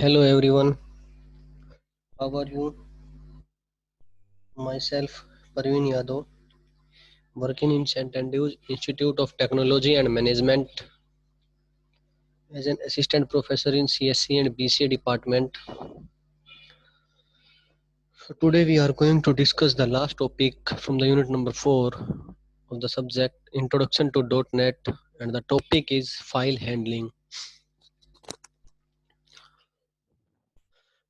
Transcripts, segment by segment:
Hello everyone, how are you? Myself, Parveen Yadav, working in St. Andrews Institute of Technology and Management as an assistant professor in CSC and BCA department. So today we are going to discuss the last topic from the unit number 4 of the subject Introduction to .NET, and the topic is file handling.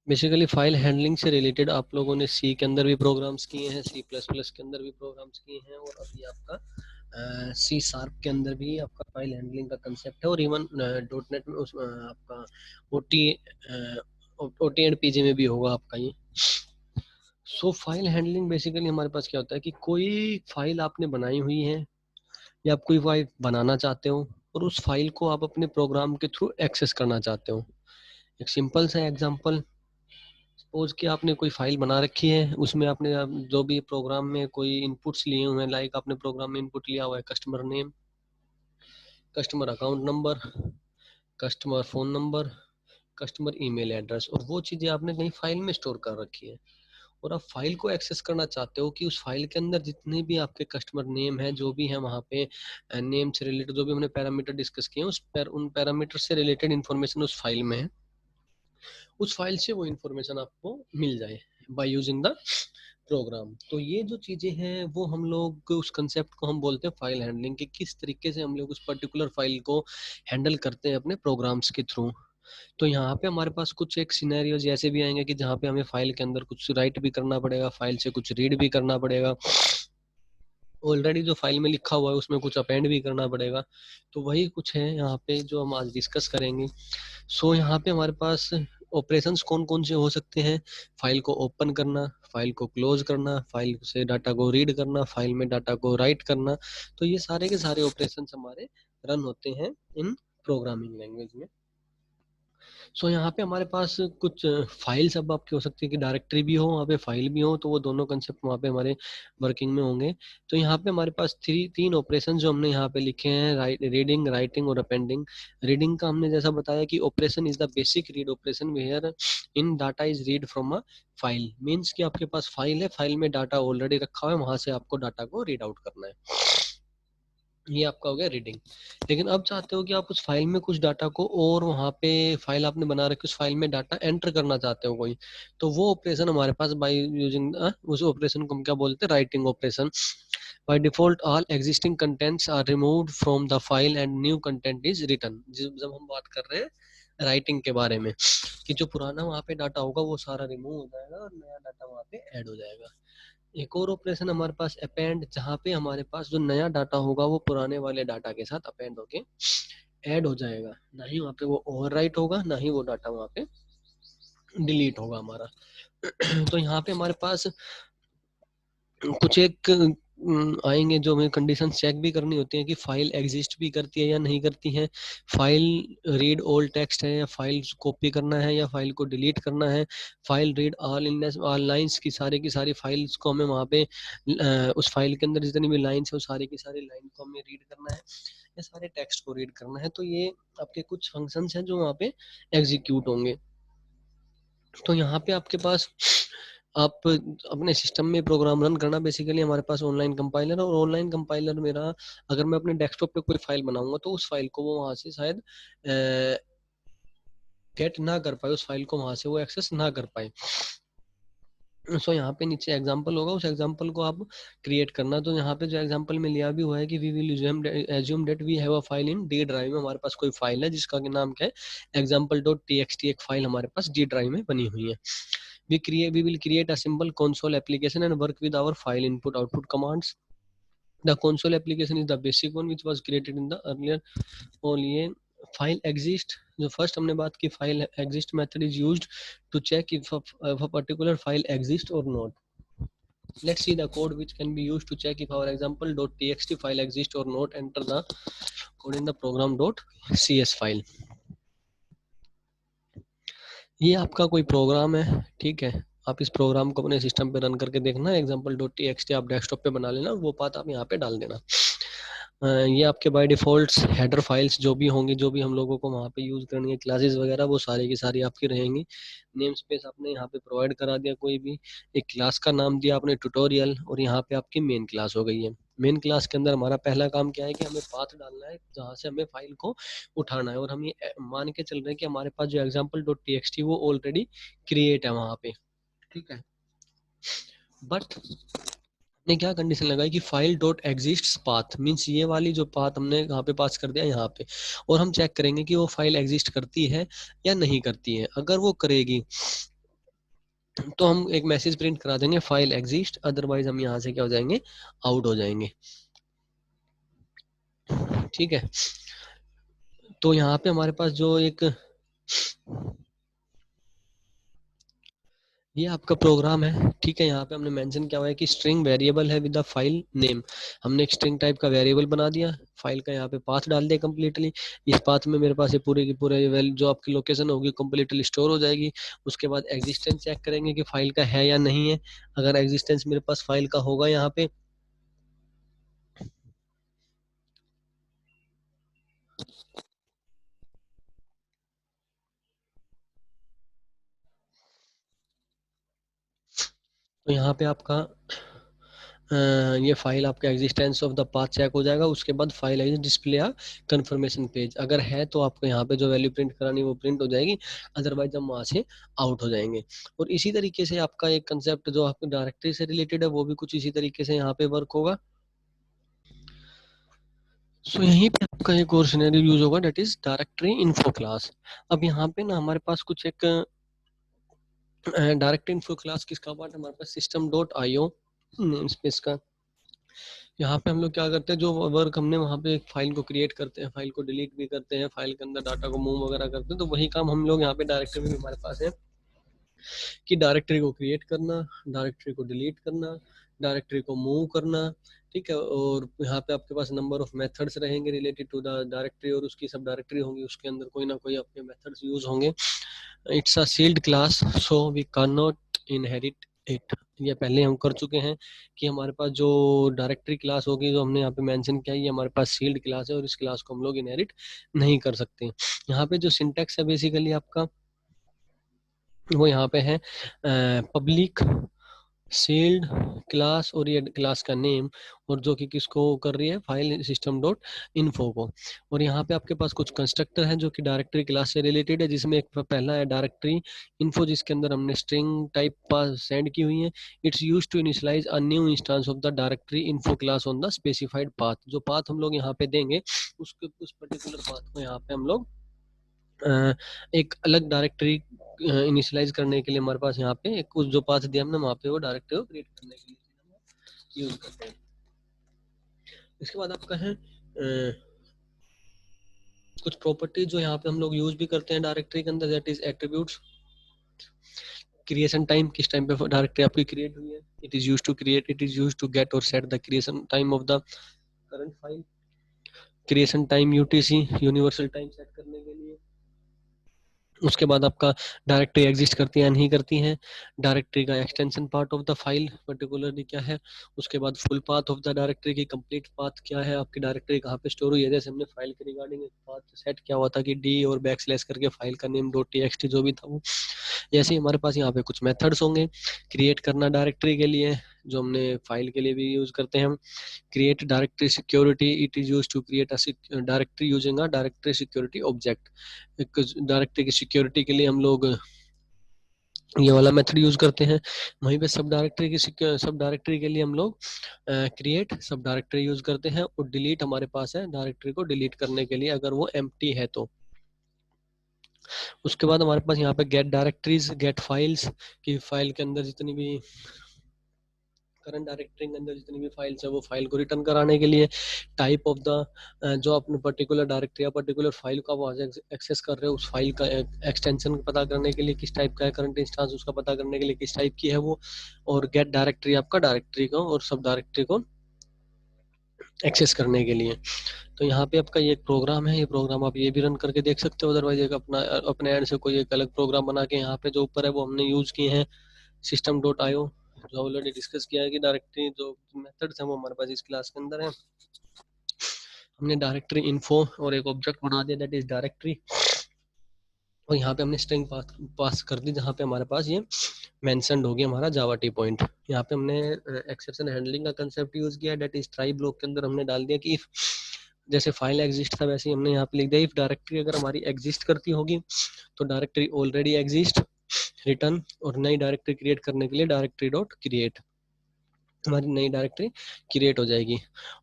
Basically file handling से related आप लोगों ने सी के अंदर भी programmes किए हैं, C plus plus के अंदर भी प्रोग्राम्स किए हैं, और अभी आपका सी शार्प के अंदर भी आपका फाइल हैंडलिंग का कंसेप्ट है, और इवन डॉट नेट में उस आपका ओटी एंड पीजे में भी होगा आपका ये। सो फाइल हैंडलिंग बेसिकली हमारे पास क्या होता है कि कोई फाइल आपने बनाई हुई है या आप कोई फाइल बनाना चाहते हो और उस फाइल को आप अपने प्रोग्राम के थ्रू एक्सेस करना चाहते हो। एक सिंपल सा एग्जांपल, सपोज कि आपने कोई फाइल बना रखी है, उसमें आपने जो भी प्रोग्राम में कोई इनपुट्स लिए हुए हैं, लाइक आपने प्रोग्राम में इनपुट लिया हुआ है customer name, customer account number, customer phone number, customer email address, और वो चीज़ें आपने कहीं फाइल में स्टोर कर रखी है और आप फाइल को एक्सेस करना चाहते हो कि उस फाइल के अंदर जितने भी आपके कस्टमर नेम है, जो भी है वहाँ पे नेम से रिलेटेड जो भी हमने पैरामीटर डिस्कस किए हैं उन पैरामीटर से रिलेटेड इन्फॉर्मेशन उस फाइल में है, उस फाइल से वो इन्फॉर्मेशन आपको मिल जाए बाय यूजिंग द प्रोग्राम। तो ये जो चीज़ें हैं वो हम लोग उस कंसेप्ट को हम बोलते हैं फाइल हैंडलिंग, कि किस तरीके से हम लोग उस पर्टिकुलर फाइल को हैंडल करते हैं अपने प्रोग्राम्स के थ्रू। तो यहाँ पे हमारे पास कुछ एक सिनेरियोज ऐसे भी आएंगे कि जहाँ पे हमें फाइल के अंदर कुछ राइट भी करना पड़ेगा, फाइल से कुछ रीड भी करना पड़ेगा, ऑलरेडी जो फाइल में लिखा हुआ है उसमें कुछ अपेंड भी करना पड़ेगा। तो वही कुछ है यहाँ पे जो हम आज डिस्कस करेंगे। सो यहाँ पे हमारे पास ऑपरेशंस कौन कौन से हो सकते हैं: फाइल को ओपन करना, फाइल को क्लोज करना, फाइल से डाटा को रीड करना, फाइल में डाटा को राइट करना। तो ये सारे के सारे ऑपरेशंस हमारे रन होते हैं इन प्रोग्रामिंग लैंग्वेज में। सो यहाँ पे हमारे पास कुछ फाइल्स अब आपकी हो सकती है कि डायरेक्टरी भी हो, वहाँ पे फाइल भी हो, तो वो दोनों कंसेप्ट वहाँ पे हमारे वर्किंग में होंगे। तो यहाँ पे हमारे पास तीन ऑपरेशन जो हमने यहाँ पे लिखे हैं: रीडिंग, राइटिंग और अपेंडिंग। रीडिंग का हमने जैसा बताया कि operation is the basic read operation where in data is read from a file. Means कि आपके पास फाइल है, फाइल में डाटा ऑलरेडी रखा हुआ है, वहां से आपको डाटा को रीड आउट करना है। ये आपका हो गया रीडिंग। लेकिन अब चाहते हो कि आप उस फाइल में कुछ डाटा को, और वहाँ पे फाइल आपने बना रखी, उस फाइल में डाटा एंटर करना चाहते हो कोई, तो वो ऑपरेशन हमारे पास बाय यूजिंग उस ऑपरेशन को हम क्या बोलते हैं? Writing operation. By default all existing contents are removed from the file and new content is written. जब हम बात कर रहे हैं राइटिंग के बारे में, कि जो पुराना वहाँ पे डाटा होगा वो सारा रिमूव हो जाएगा और नया डाटा वहाँ पे ऐड हो जाएगा। एक और ऑपरेशन हमारे पास अपेंड, जहाँ पे हमारे पास जो नया डाटा होगा वो पुराने वाले डाटा के साथ अपेंड होके ऐड हो जाएगा, ना ही वहाँ पे वो ओवरराइट होगा, ना ही वो डाटा वहाँ पे डिलीट होगा हमारा। तो यहाँ पे हमारे पास कुछ एक आएंगे जो हमें कंडीशन चेक भी करनी होती है कि फाइल एग्जिस्ट भी करती है या नहीं करती है, फाइल रीड ऑल टेक्स्ट है या फाइल कॉपी करना है या फाइल को डिलीट करना है, फाइल रीड ऑल लाइंस की सारी फाइल्स को हमें वहाँ पे उस फाइल के अंदर जितनी भी लाइंस है उस सारी की सारी लाइन को हमें रीड करना है या सारे टेक्स्ट को रीड करना है। तो ये आपके कुछ फंक्शंस हैं जो वहाँ पे एग्जीक्यूट होंगे। तो यहाँ पे आपके पास आप अपने सिस्टम में प्रोग्राम रन करना, बेसिकली हमारे पास ऑनलाइन कंपाइलर, और ऑनलाइन कंपाइलर मेरा अगर मैं अपने डेस्कटॉप पे कोई फाइल बनाऊंगा तो उस फाइल को वो वहां से शायद गेट ना कर पाए, उस फाइल को वहां से वो एक्सेस ना कर पाए। सो यहाँ पे नीचे एग्जांपल होगा, उस एग्जांपल को आप क्रिएट करना। तो यहाँ पे जो एग्जांपल में लिया भी हुआ है कि we will assume that we have a file in D drive में, हमारे पास कोई फाइल है जिसका नाम क्या है example.txt, एक फाइल हमारे पास डी ड्राइव में बनी हुई है। we will create a simple console application and work with our file input output commands. The console application is the basic one which was created in the earlier only file exist। जो first हमने बात की file exist method is used to check if a particular file exists or not. Let's see the code which can be used to check if our example.txt file exists or not. Enter the code in the program.cs file। ये आपका कोई programme है, ठीक है, आप इस programme को अपने सिस्टम पे रन करके देखना। example.txt आप डेस्कटॉप पे बना लेना, वो पाथ आप यहाँ पे डाल देना। ये आपके बाय डिफॉल्ट हेडर फाइल्स जो भी होंगी, जो भी हम लोगों को वहाँ पे यूज करनी है, क्लासेस वगैरह, वो सारी की सारी आपकी रहेंगी। नेम स्पेस आपने यहाँ पे प्रोवाइड करा दिया, कोई भी एक क्लास का नाम दिया आपने ट्यूटोरियल, और यहाँ पे आपकी मेन क्लास हो गई है। मेन क्लास के अंदर हमारा पहला काम क्या है कि हमें पाथ डालना है जहाँ से हमें फाइल को उठाना है, और हम ये मान के चल रहे हैं कि हमारे पास जो example dot T x T वो ऑलरेडी क्रिएट है वहाँ पे, ठीक है। बट ने क्या कंडीशन लगाई कि file dot exist path, means ये वाली जो पाथ हमने यहाँ पे पास कर दिया यहाँ पे, और हम चेक करेंगे कि वो फाइल एग्जिस्ट करती है या नहीं करती है। अगर वो करेगी तो हम एक मैसेज प्रिंट करा देंगे फाइल एग्जिस्ट, अदरवाइज हम यहाँ से क्या हो जाएंगे, आउट हो जाएंगे, ठीक है। तो यहाँ पे हमारे पास जो एक ये आपका प्रोग्राम है, ठीक है। यहाँ पे हमने मेंशन किया हुआ है कि स्ट्रिंग वेरिएबल है विद द फाइल नेम, हमने एक स्ट्रिंग टाइप का वेरिएबल बना दिया, फाइल का यहाँ पे पाथ डाल दिया कम्प्लीटली। इस पाथ में मेरे पास ये पूरे की पूरे वैल्यू जो आपकी लोकेशन होगी कम्प्लीटली स्टोर हो जाएगी। उसके बाद एग्जिस्टेंस चेक करेंगे कि फाइल का है या नहीं है। अगर एग्जिस्टेंस मेरे पास फाइल का होगा यहाँ पे, तो यहाँ पे आपका ये फाइल आपका existence of the path check हो जाएगा। उसके बाद फाइल है डिस्प्ले या कंफर्मेशन पेज, अगर है तो आपको यहाँ पे जो वैल्यू प्रिंट करानी है वो प्रिंट हो जाएगी, अदरवाइज हम वहाँ से आउट हो जाएंगे। और इसी तरीके से आपका एक कंसेप्ट जो आपकी डायरेक्टरी से रिलेटेड है वो भी कुछ इसी तरीके से यहाँ पे वर्क होगा। सो यहीं पे आपका एक और सिनेरियो यूज होगा, that is directory info class. अब यहाँ पे ना हमारे पास कुछ एक डायरेक्टरी इन्फो क्लास किसका पार्ट है, हमारे पास system dot I O namespace का। यहाँ पे हम लोग क्या करते हैं, जो वर्क हमने वहाँ पे एक फाइल को क्रिएट करते हैं, फाइल को डिलीट भी करते हैं, फाइल के अंदर डाटा को मूव वगैरह करते हैं, तो वही काम हम लोग यहाँ पे डायरेक्टरी में भी हमारे पास है कि डायरेक्टरी को क्रिएट करना, डायरेक्टरी को डिलीट करना, डायरेक्टरी को मूव करना, ठीक है। और यहाँ पे आपके पास नंबर ऑफ मेथड्स रहेंगे रिलेटेड टू द डायरेक्टरी, और उसकी सब डायरेक्टरी होंगी, उसके अंदर कोई ना कोई आपके मेथड्स यूज होंगे। It's a sealed class so we can not inherit it. ये पहले हम कर चुके हैं कि हमारे पास जो डायरेक्टरी क्लास होगी जो हमने यहाँ पे मेंशन किया है, ये हमारे पास सील्ड क्लास है और इस क्लास को हम लोग इनहेरिट नहीं कर सकते। यहाँ पे जो सिंटैक्स है बेसिकली आपका वो यहाँ पे है पब्लिक सील्ड क्लास, और ये क्लास का नेम, और जो कि किसको कर रही है, फाइल सिस्टम डॉट इन्फो को। और यहाँ पे आपके पास कुछ कंस्ट्रक्टर हैं जो कि डायरेक्टरी क्लास से रिलेटेड है, जिसमें एक पहला है डायरेक्टरी इन्फो, जिसके अंदर हमने स्ट्रिंग टाइप पास सेंड की हुई है। It's use to initialize a new instance of the directory info class on the specified path. जो पाथ हम लोग यहाँ पे देंगे उसके उस पर्टिकुलर पाथ को यहाँ पे हम लोग एक अलग डायरेक्टरी इनिशियलाइज करने के लिए हमारे पास यहाँ पे एक उस जो पाथ दिया हमने वहाँ पे वो डायरेक्टरी को क्रिएट करने के लिए यूज करते हैं। इसके बाद आपका है कुछ प्रॉपर्टी जो यहाँ पे हम लोग यूज भी करते हैं डायरेक्टरी के अंदर, that is attributes. Creation time, किस टाइम पे डायरेक्टरी आपकी क्रिएट हुई है, it is use to create, it is use to get और set the creation time of the current file. Creation time UTC, universal time set करने के लिए। उसके बाद आपका डायरेक्टरी एग्जिस्ट करती है या नहीं करती है, डायरेक्टरी का extension part of the file particularly क्या है, उसके बाद full path of the directory की कंप्लीट पाथ क्या है, आपकी डायरेक्टरी कहाँ पे स्टोर हुई है। जैसे हमने फाइल के रिगार्डिंग एक पाथ सेट किया हुआ था कि डी और बैक स्लैश करके फाइल का नेम डॉट टीएक्सटी जो भी था वो। जैसे ही हमारे पास यहाँ पे कुछ मेथड्स होंगे क्रिएट करना डायरेक्टरी के लिए, जो हमने फाइल के लिए भी यूज करते हैं हम। create directory security, it is used to create a directory using a directory security object। एक डायरेक्टरी की सिक्योरिटी के लिए हम लोग ये वाला मेथड यूज करते हैं। वहीं पे सब डायरेक्टरी के लिए हम लोग क्रिएट सब डायरेक्टरी यूज करते हैं, और डिलीट हमारे पास है डायरेक्टरी को डिलीट करने के लिए अगर वो एम्प्टी है तो। उसके बाद हमारे पास यहाँ पे गेट डायरेक्टरीज, गेट फाइल्स की फाइल के अंदर जितनी भी करंट डायरेक्टरी के अंदर जितनी भी फाइल्स है वो फाइल को रिटर्न कराने के लिए। टाइप ऑफ द जो अपने पर्टिकुलर डायरेक्टरी या पर्टिकुलर फाइल का वो एक्सेस कर रहे हो उस फाइल का एक्सटेंशन पता करने के लिए किस टाइप का है, करंट इंस्टेंस उसका पता करने के लिए किस टाइप की है वो। और गेट डायरेक्टरी आपका डायरेक्टरी को और सब डायरेक्टरी को एक्सेस करने के लिए। तो यहाँ पे आपका ये एक प्रोग्राम है, ये प्रोग्राम आप ये भी रन करके देख सकते हो, अदरवाइज एक अपना अपने एंड से कोई एक अलग प्रोग्राम बना के यहाँ पे जो ऊपर है वो हमने यूज किए हैं सिस्टम डॉट आईओ, जो ऑलरेडी डिस्कस किया है कि डायरेक्टरी जो मेथड्स हैं वो हमारे पास इस क्लास के अंदर है। हमने डायरेक्टरी इन्फो और एक ऑब्जेक्ट बना दिया दैट इज डायरेक्टरी, और यहाँ पे हमने स्ट्रिंग पास कर दी जहाँ पे हमारे पास ये मेंशन्ड हो गया हमारा जावा टी पॉइंट। यहाँ पे हमने एक्सेप्शन हैंडलिंग का कंसेप्ट यूज किया, दैट इज ट्राई ब्लॉक के अंदर हमने डाल दिया कि इफ जैसे फाइल एग्जिस्ट था वैसे ही हमने यहाँ पे लिख दिया इफ डायरेक्टरी अगर हमारी एग्जिस्ट करती होगी तो डायरेक्टरी ऑलरेडी एग्जिस्ट रिटर्न, और नई डायरेक्टरी क्रिएट करने के लिए डायरेक्टरी डॉट क्रिएट, हमारी नई डायरेक्टरी क्रिएट हो जाएगी।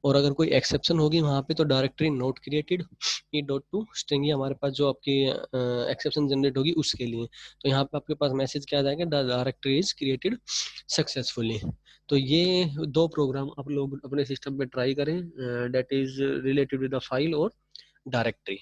और अगर कोई एक्सेप्शन होगी वहाँ पे तो directory note created E dot to string हमारे पास जो आपकी एक्सेप्शन जनरेट होगी उसके लिए, तो यहाँ पे आपके पास मैसेज क्या आ जाएगा, डायरेक्टरी इज क्रिएटेड सक्सेसफुली। तो ये दो प्रोग्राम आप लोग अपने सिस्टम पे ट्राई करें that is related with the file और डायरेक्टरी।